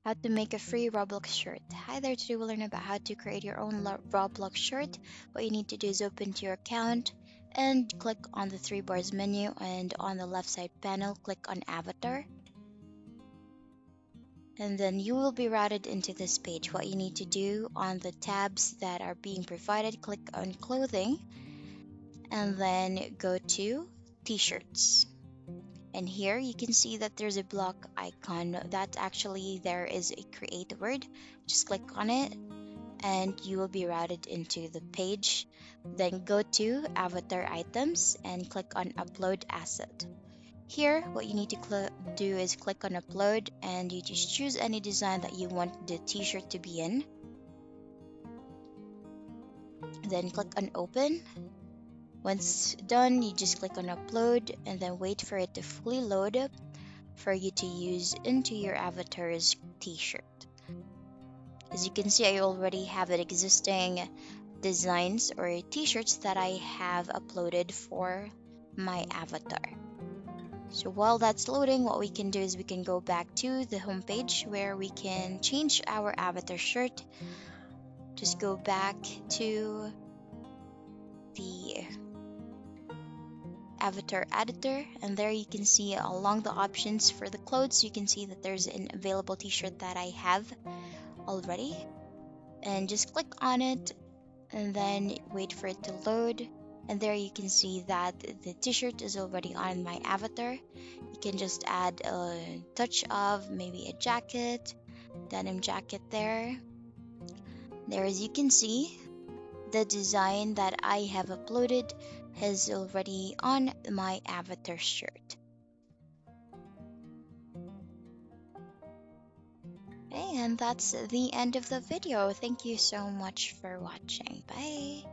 How to make a free Roblox shirt. Hi there, today we'll learn about how to create your own Roblox shirt. What you need to do is open to your account and click on the three bars menu, and on the left side panel click on avatar, and then you will be routed into this page. What you need to do, on the tabs that are being provided, click on clothing and then go to t-shirts. And here you can see that there's a block icon. That actually there is a create word. Just click on it and you will be routed into the page. Then go to avatar items and click on upload asset. Here what you need to do is click on upload, and you just choose any design that you want the t-shirt to be in. Then click on open. Once done, you just click on upload and then wait for it to fully load up for you to use into your avatar's t-shirt. As you can see, I already have an existing designs or t-shirts that I have uploaded for my avatar. So while that's loading, what we can do is we can go back to the home page where we can change our avatar shirt. Just go back to the avatar editor, and there you can see along the options for the clothes, you can see that there's an available t-shirt that I have already, and just click on it and then wait for it to load. And there you can see that the t-shirt is already on my avatar. You can just add a touch of maybe a jacket, denim jacket there. As you can see, the design that I have uploaded is already on my avatar shirt. Okay, and that's the end of the video. Thank you so much for watching. Bye.